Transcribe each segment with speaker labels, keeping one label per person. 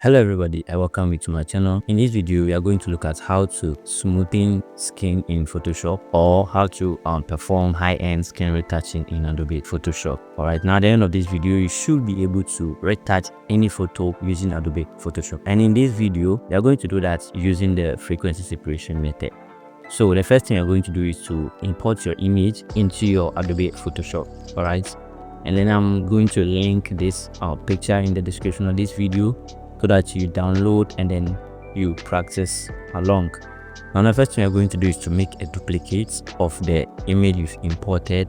Speaker 1: Hello everybody, I welcome you to my channel. In this video, we are going to look at how to smoothen skin in Photoshop or how to perform high-end skin retouching in Adobe Photoshop. Alright, now at the end of this video, you should be able to retouch any photo using Adobe Photoshop. And in this video, we are going to do that using the frequency separation method. So the first thing you're going to do is to import your image into your Adobe Photoshop. Alright, and then I'm going to link this picture in the description of this video so that you download and then you practice along. Now the first thing you're going to do is to make a duplicate of the image you've imported.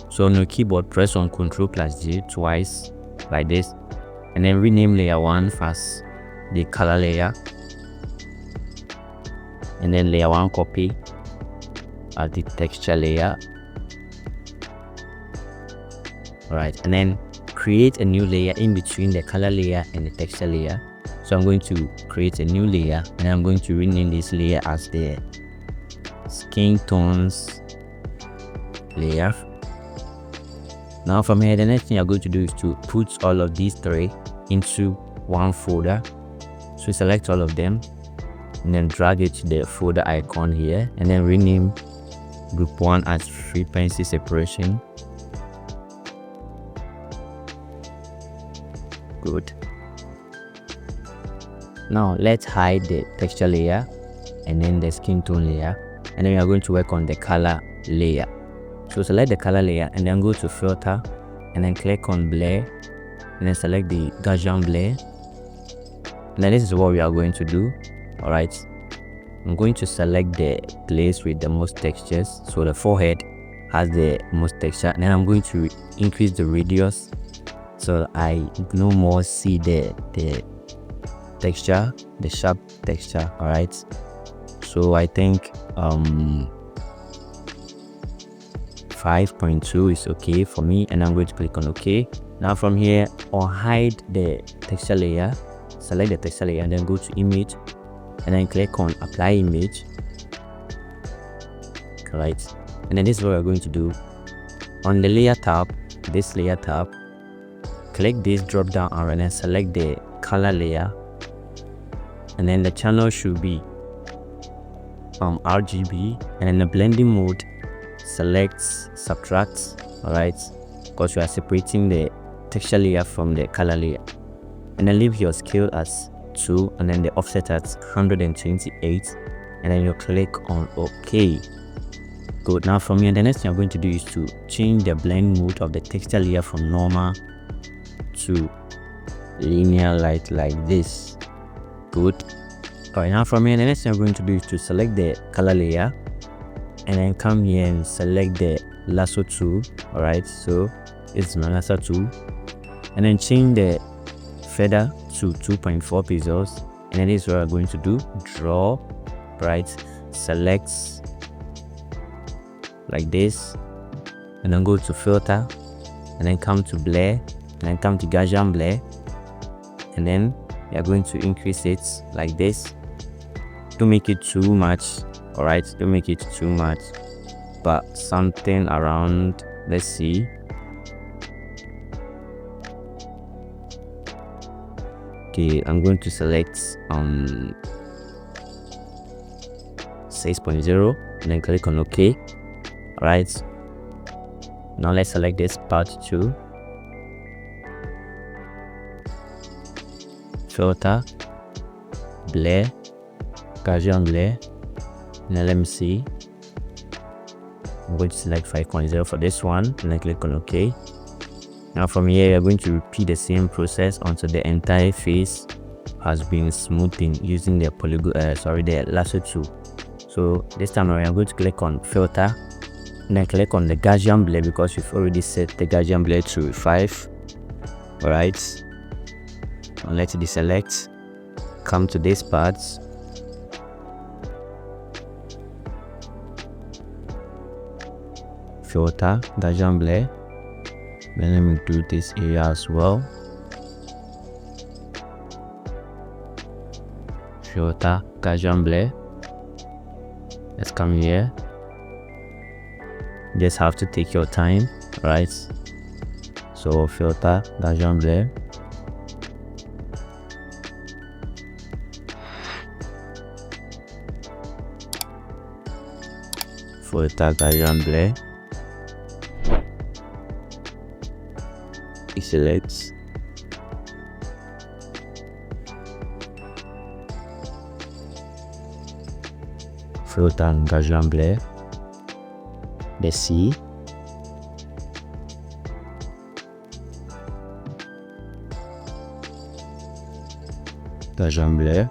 Speaker 1: So on your keyboard, press on Ctrl+J twice like this, and then rename layer 1 as the color layer, and then layer 1 copy as the texture layer. Alright, and then create a new layer in between the color layer and the texture layer. So I'm going to create a new layer and I'm going to rename this layer as the skin tones layer. Now from here, the next thing you're going to do is to put all of these three into one folder. So select all of them and then drag it to the folder icon here, and then rename group 1 as frequency separation. Good. Now let's hide the texture layer and then the skin tone layer, and then we are going to work on the color layer. So select the color layer and then go to filter and then click on blur and then select the Gaussian blur. And then this is what we are going to do. Alright, I'm going to select the place with the most textures. So the forehead has the most texture, and then I'm going to increase the radius so I no more see the texture, the sharp texture. All right, so I think 5.2 is okay for me, and I'm going to click on OK. Now from here, I'll hide the texture layer, select the texture layer, and then go to image and then click on apply image. Right, and then this is what we're going to do. On the layer tab, this layer tab, click this drop down arrow and then select the color layer, and then the channel should be RGB, and in the blending mode select subtract. All right, because you are separating the texture layer from the color layer, and then leave your scale as 2 and then the offset at 128, and then you click on OK. Good. Now from here, the next thing you're going to do is to change the blend mode of the texture layer from normal to linear light like this. Good. Alright, now from here, the next thing I'm going to do is to select the color layer and then come here and select the lasso tool. Alright, so it's my lasso tool, and then change the feather to 2.4 pixels, and then this is what I'm going to do. Draw, right, select like this, and then go to filter and then come to blur and then come to Gaussian blur, and then we are going to increase it like this. Don't make it too much. All right, don't make it too much, but something around, let's see, okay, I'm going to select 6.0 and then click on OK. All right, now let's select this part too, filter, blur, Gaussian blur, and then let me see, I'm going to select 5.0 for this one and then click on OK. Now from here, we are going to repeat the same process until the entire face has been smoothed using the the lasso tool. So this time around, I'm going to click on filter and then click on the Gaussian blur because we've already set the Gaussian blur to 5. All right, and let's deselect, come to this part, filter, Gaussian blur, then let me do this area as well, filter, Gaussian blur. Let's come here, just have to take your time, right? So filter, Gaussian blur, filter Gaussian blur. Select. Filter Gaussian blur. The C. Gaussian blur.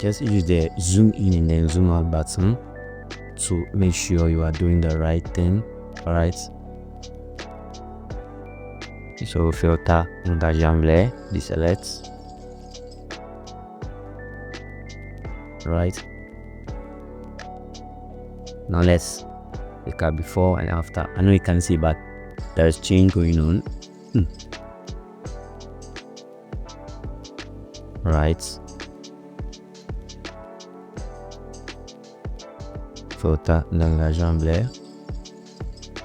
Speaker 1: Just use the zoom in and then zoom out button to make sure you are doing the right thing. All right. So filter Gaussian blur, deselect. Right. Now let's look at before and after. I know you can see, but there's change going on. Right. Filter Gaussian blur.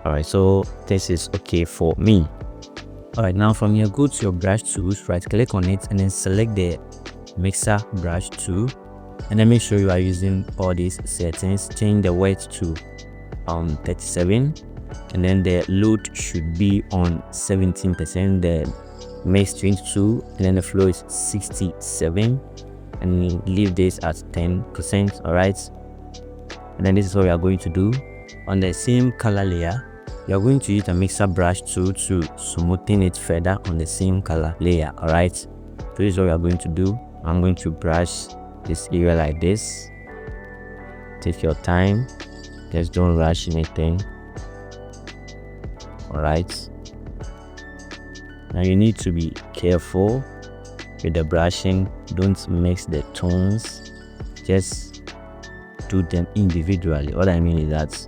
Speaker 1: Alright, so this is okay for me. Alright, now from here, go to your brush tools, right click on it and then select the mixer brush tool, and then make sure you are using all these settings. Change the weight to 37, and then the load should be on 17%, the mix 22, and then the flow is 67, and leave this at 10%. Alright, and then this is what we are going to do. On the same color layer, you are going to use the mixer brush tool to smoothen it further on the same color layer. All right, so this is what we are going to do. I'm going to brush this area like this. Take your time, just don't rush anything. All right, now you need to be careful with the brushing. Don't mix the tones, just do them individually. What I mean is that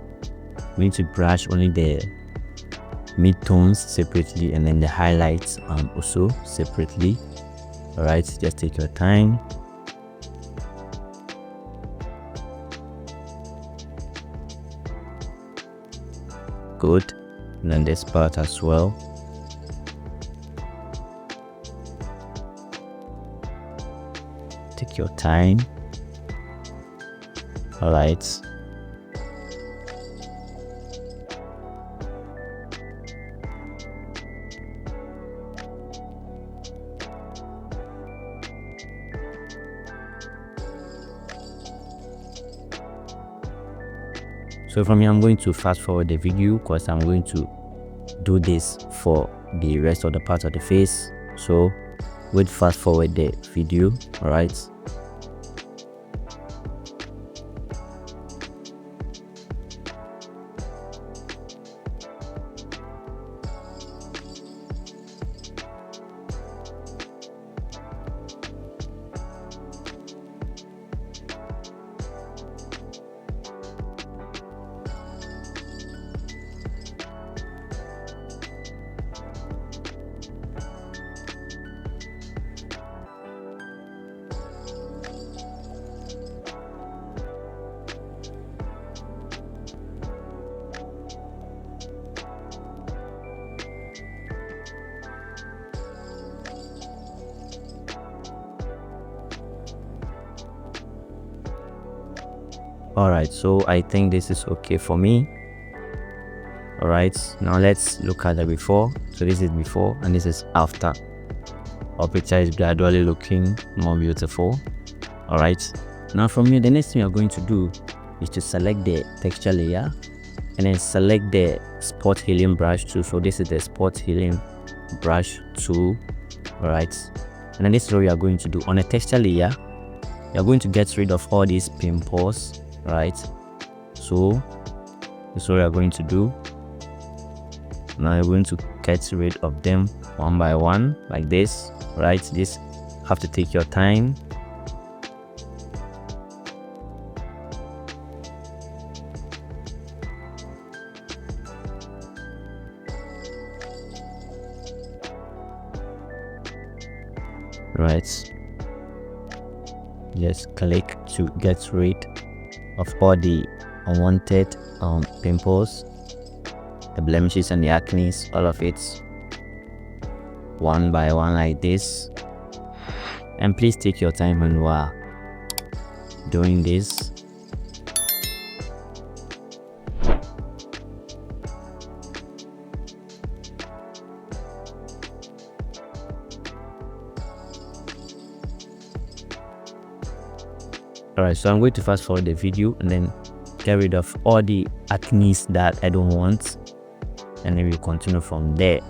Speaker 1: we need to brush only the mid-tones separately and then the highlights also separately. All right, just take your time. Good. And then this part as well. Take your time. All right. So from here, I'm going to fast forward the video because I'm going to do this for the rest of the part of the face. So we'll fast forward the video. All right. All right, so I think this is okay for me. All right, now let's look at the before. So this is before and this is after. Our picture is gradually looking more beautiful. All right, now from here, the next thing you're going to do is to select the texture layer and then select the spot healing brush tool. So this is the spot healing brush tool. All right, and then this is what we are going to do. On a texture layer, you're going to get rid of all these pimples, right? So this is what we are going to do. Now you're going to get rid of them one by one like this, right? This have to take your time. Right, just click to get rid of all the unwanted pimples, the blemishes and the acne, all of it one by one like this. and please take your time when you are doing this. Alright, so I'm going to fast forward the video and then get rid of all the acne that I don't want, and then we'll continue from there.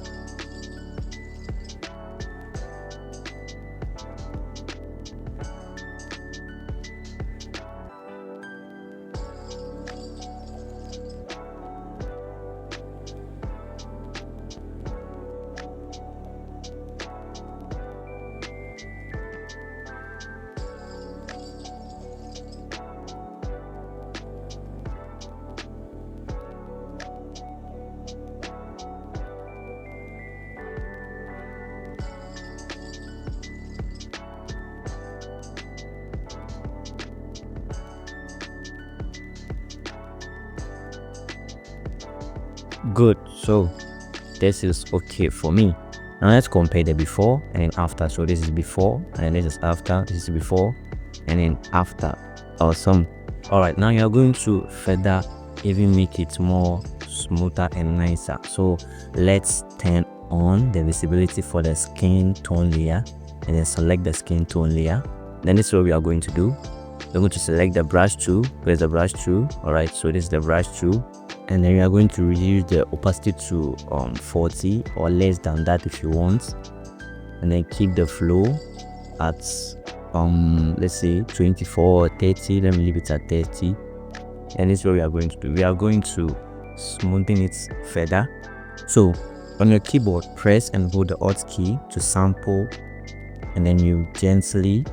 Speaker 1: Good, so this is okay for me. Now let's compare the before and then after. So this is before and then this is after, this is before and then after. Awesome. All right, now you're going to further even make it more smoother and nicer. So let's turn on the visibility for the skin tone layer and then select the skin tone layer. Then this is what we are going to do. We're going to select the brush tool. Where's the brush tool? All right, so this is the brush tool, and then we are going to reduce the opacity to 40 or less than that if you want, and then keep the flow at let's say 24 or 30. Let me leave it at 30, and this is what we are going to do. We are going to smoothen it further. So on your keyboard, press and hold the Alt key to sample, and then you gently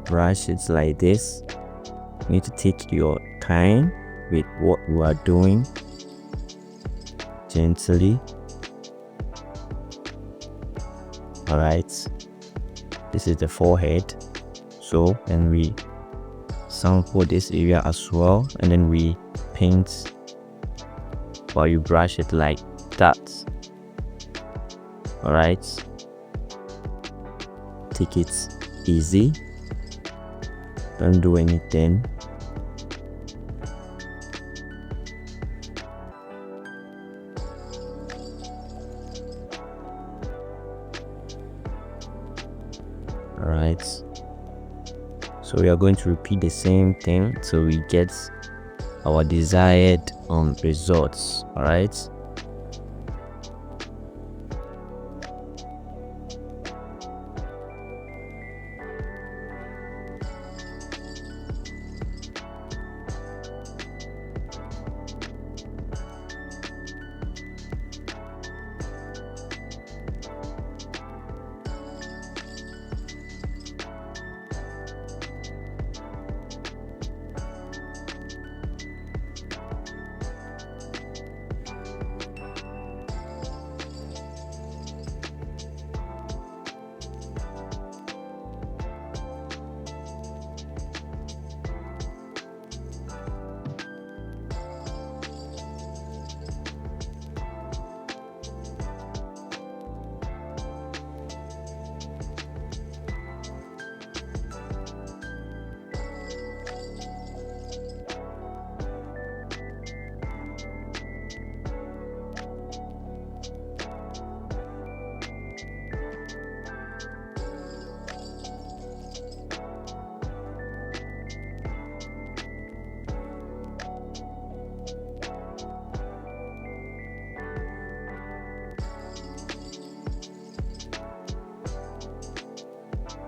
Speaker 1: brush it like this. You need to take your time with what you are doing, gently. All right, this is the forehead, so then we sample this area as well, and then we paint while you brush it like that. All right, take it easy, don't do anything. All right, so we are going to repeat the same thing till we get our desired results. All right,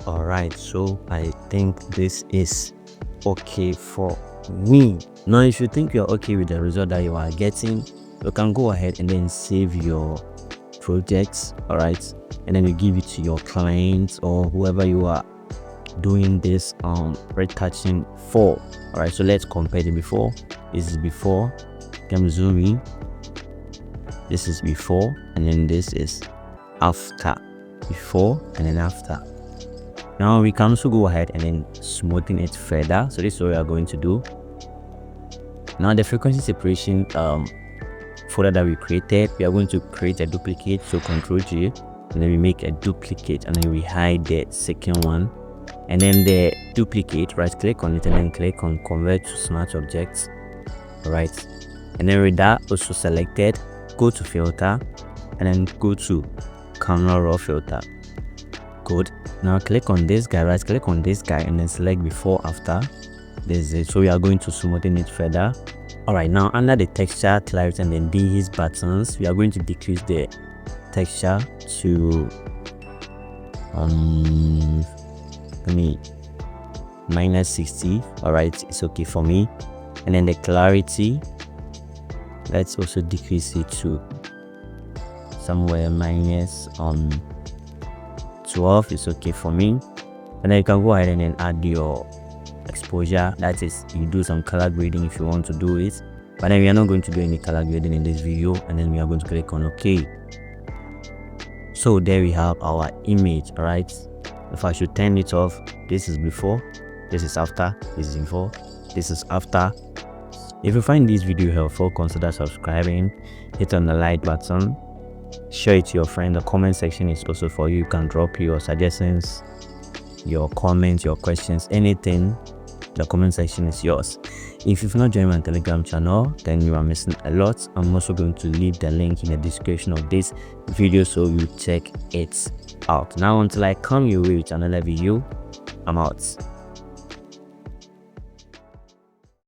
Speaker 1: all right, so I think this is okay for me. Now if you think you're okay with the result that you are getting, you can go ahead and then save your projects. All right, and then you give it to your clients or whoever you are doing this retouching for. All right, so let's compare the before. This is before. Can zoom in. This is before, and then this is after. Before and then after. Now we can also go ahead and then smoothen it further. So this is what we are going to do. Now the frequency separation folder that we created, we are going to create a duplicate. So Ctrl J, and then we make a duplicate, and then we hide the second one, and then the duplicate, right click on it and then click on convert to smart objects. All right, and then with that also selected, go to filter and then go to camera raw filter. Good. Now click on this guy, right click on this guy and then select before after. This is it. So we are going to smoothen it further. All right, now under the texture, clarity, and then these buttons, we are going to decrease the texture to -60. All right, it's okay for me. And then the clarity, let's also decrease it to somewhere -12. It's okay for me. And then you can go ahead and then add your exposure, that is, you do some color grading if you want to do it, but then we are not going to do any color grading in this video. And then we are going to click on OK. So there we have our image. All right, if I should turn it off, this is before, this is after, this is before, this is after. If you find this video helpful, consider subscribing, hit on the like button, share it to your friend. The comment section is also for you. You can drop your suggestions, your comments, your questions, anything. The comment section is yours. If you've not joined my Telegram channel, then you are missing a lot. I'm also going to leave the link in the description of this video, so you check it out. Now until I come your way with another video, I'm out.